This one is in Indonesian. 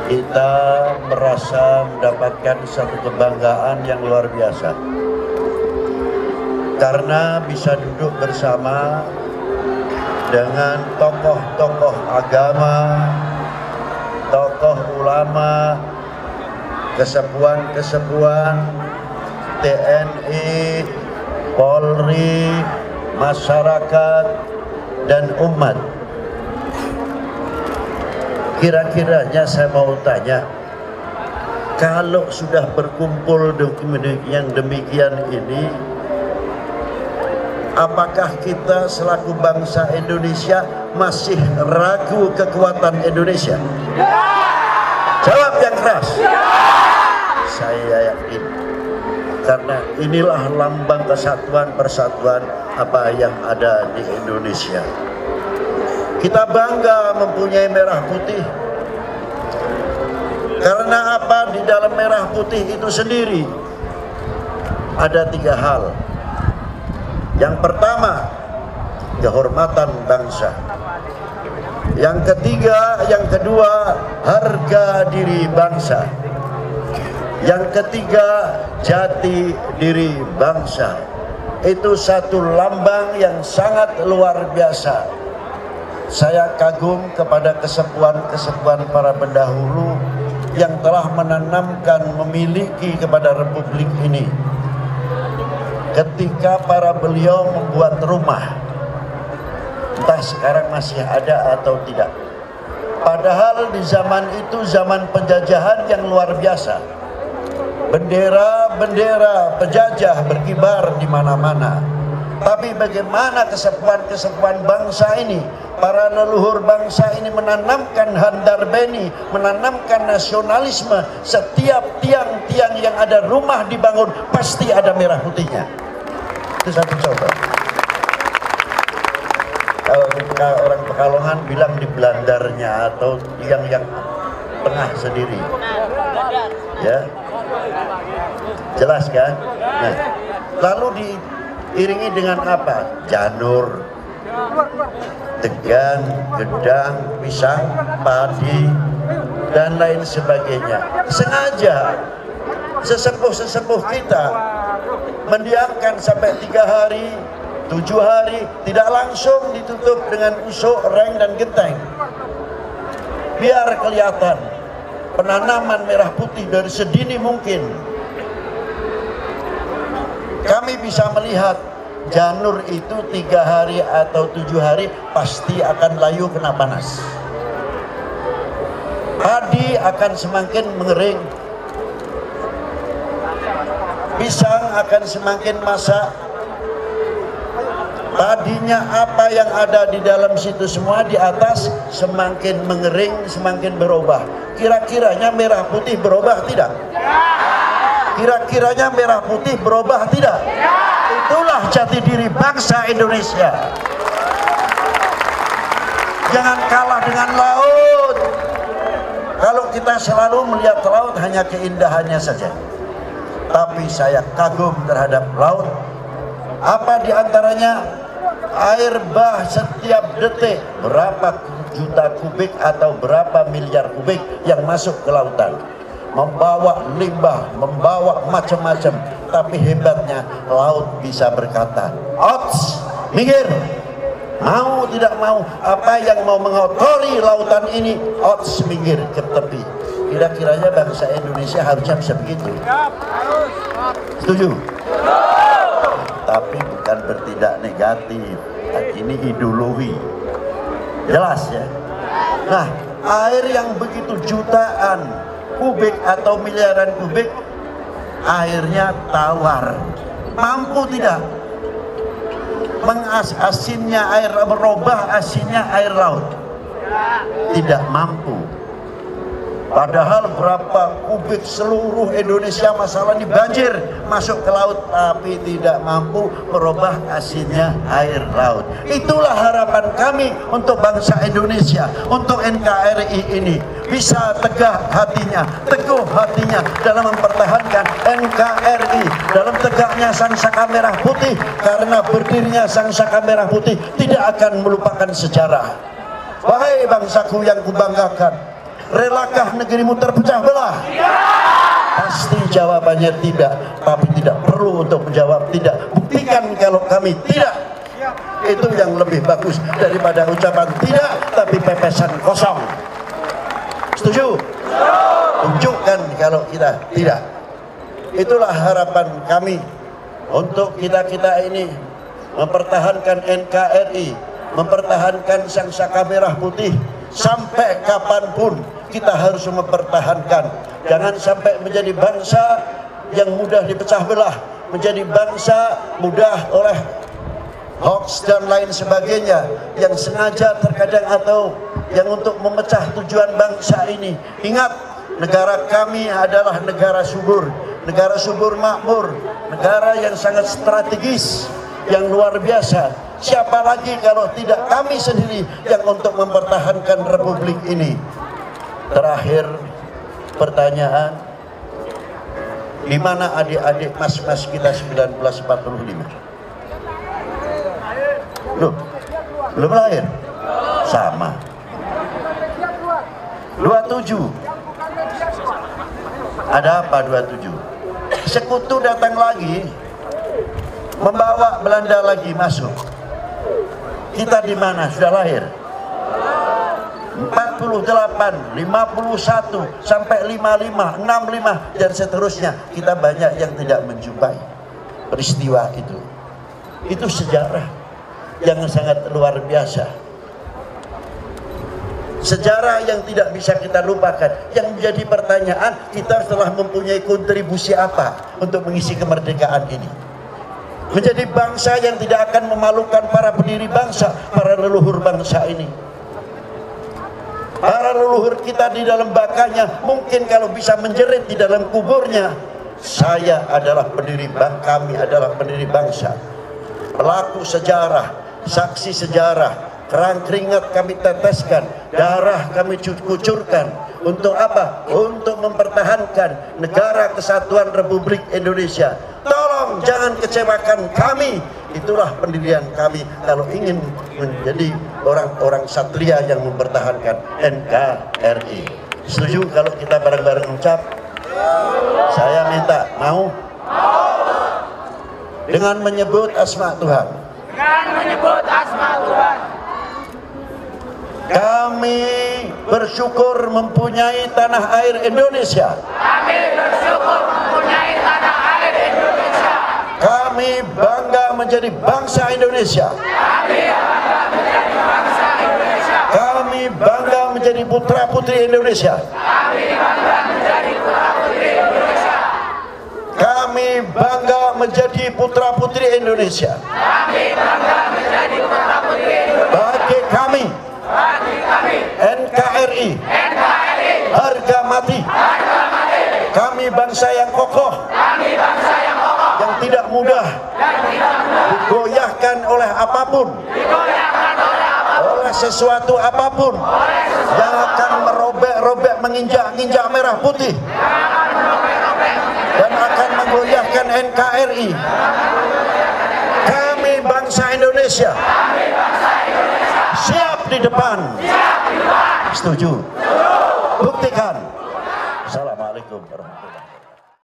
kita merasa mendapatkan satu kebanggaan yang luar biasa karena bisa duduk bersama dengan tokoh-tokoh agama, tokoh ulama, kesepuan-kesepuan TNI, Polri, masyarakat, dan umat. Kira-kiranya saya mau tanya, kalau sudah berkumpul yang demikian ini, apakah kita selaku bangsa Indonesia masih ragu kekuatan Indonesia? Jawab yang keras. Saya yakin, karena inilah lambang kesatuan persatuan apa yang ada di Indonesia. Kita bangga mempunyai merah putih. Karena apa? Di dalam merah putih itu sendiri ada 3 hal. Yang pertama, kehormatan bangsa. Yang ketiga, yang kedua, harga diri bangsa. Yang ketiga, jati diri bangsa. Itu satu lambang yang sangat luar biasa. Saya kagum kepada kesepuan-kesepuan para pendahulu yang telah menanamkan, memiliki kepada Republik ini. Ketika para beliau membuat rumah, entah sekarang masih ada atau tidak. Padahal di zaman itu zaman penjajahan yang luar biasa. Bendera-bendera penjajah berkibar di mana-mana. Tapi bagaimana kesepuan-kesepuan bangsa ini, para leluhur bangsa ini menanamkan handar beni, menanamkan nasionalisme. Setiap tiang-tiang yang ada rumah dibangun pasti ada merah putihnya. Itu satu contoh. Kalau orang Pekalongan bilang di belandarnya atau yang tengah sendiri, ya, jelas kan? Nah, lalu diiringi dengan apa? Janur, tegan, gedang, pisang, padi, dan lain sebagainya. Sengaja sesepuh-sesepuh kita mendiamkan sampai 3 hari, 7 hari, tidak langsung ditutup dengan usuk, reng, dan genteng. Biar kelihatan penanaman merah putih dari sedini mungkin. Kami bisa melihat janur itu 3 hari atau 7 hari pasti akan layu kena panas. Padi akan semakin mengering. Pisang akan semakin masak. Tadinya apa yang ada di dalam situ semua di atas semakin mengering, semakin berubah. Kira-kiranya merah putih berubah tidak? Kira-kiranya merah putih berubah tidak? Itulah jati diri bangsa Indonesia. Jangan kalah dengan laut. Kalau kita selalu melihat laut hanya keindahannya saja. Tapi saya kagum terhadap laut. Apa diantaranya? Air bah setiap detik berapa juta kubik atau berapa miliar kubik yang masuk ke lautan, membawa limbah, membawa macam-macam. Tapi hebatnya laut bisa berkata, "Outs, minggir." Mau tidak mau, apa yang mau mengotori lautan ini, outs, minggir ke tepi. Kira-kiranya bangsa Indonesia harusnya bisa begitu. Setuju? Tapi bukan bertindak negatif. Ini ideologi. Jelas ya? Nah, air yang begitu jutaan kubik atau miliaran kubik, airnya tawar. Mampu tidak mengasinnya air, merubah asinnya air laut? Tidak mampu. Padahal berapa kubik seluruh Indonesia masalah ini banjir masuk ke laut, tapi tidak mampu merubah asinnya air laut. Itulah harapan kami untuk bangsa Indonesia, untuk NKRI ini bisa tegak hatinya, teguh hatinya dalam mempertahankan NKRI, dalam tegaknya Sang Saka Merah Putih. Karena berdirinya Sang Saka Merah Putih tidak akan melupakan sejarah. Wahai bangsaku yang kubanggakan, Relakah negerimu terpecah belah? Pasti jawabannya tidak, tapi tidak perlu untuk menjawab tidak. Buktikan kalau kami tidak. Itu yang lebih bagus daripada ucapan tidak tapi pepesan kosong. Setuju? Tunjukkan kalau kita tidak. Itulah harapan kami untuk kita-kita ini mempertahankan NKRI, mempertahankan sang saka merah putih. Sampai kapanpun kita harus mempertahankan. Jangan sampai menjadi bangsa yang mudah dipecah belah, menjadi bangsa mudah oleh hoax dan lain sebagainya yang sengaja terkadang atau yang untuk memecah tujuan bangsa ini. Ingat, negara kami adalah negara subur makmur, negara yang sangat strategis, yang luar biasa. Siapa lagi kalau tidak kami sendiri yang untuk mempertahankan republik ini. Terakhir pertanyaan, di mana adik-adik mas-mas kita 1945? Loh, belum lahir? Sama. 27. Ada apa 27? Sekutu datang lagi, membawa Belanda lagi masuk. Kita di mana? Sudah lahir? 48, 51, sampai 55, 65, dan seterusnya. Kita banyak yang tidak menjumpai peristiwa itu. Itu sejarah yang sangat luar biasa. Sejarah yang tidak bisa kita lupakan. Yang menjadi pertanyaan, kita telah mempunyai kontribusi apa untuk mengisi kemerdekaan ini? Menjadi bangsa yang tidak akan memalukan para pendiri bangsa, para leluhur bangsa ini. Para leluhur kita di dalam bakanya, mungkin kalau bisa menjerit di dalam kuburnya, saya adalah pendiri bangsa, kami adalah pendiri bangsa. Pelaku sejarah, saksi sejarah, kerang keringat kami teteskan, darah kami kucurkan. Untuk apa? Untuk mempertahankan negara kesatuan Republik Indonesia. Tolong jangan kecewakan kami. Itulah pendirian kami kalau ingin menjadi orang-orang satria yang mempertahankan NKRI. Setuju kalau kita bareng-bareng ucap? Saya minta, mau? Dengan menyebut asma Tuhan. Dengan menyebut asma Tuhan. Kami bersyukur mempunyai tanah air Indonesia. Kami bersyukur mempunyai tanah air Indonesia. Kami bangga menjadi bangsa Indonesia. Kami bangga menjadi bangsa Indonesia. Kami bangga menjadi putra-putri Indonesia. Kami bangga menjadi putra-putri Indonesia. Kami bangga menjadi putra-putri Indonesia. Kami bangga menjadi putra-putri Indonesia. Bagi kami, NKRI, harga mati. Kami bangsa yang kokoh, yang tidak mudah digoyahkan oleh apapun, oleh sesuatu apapun yang akan merobek-robek, menginjak-injak merah putih dan akan menggoyahkan NKRI. Kami bangsa Indonesia siap di depan. Setuju? Buktikan. Assalamualaikum warahmatullahi wabarakatuh.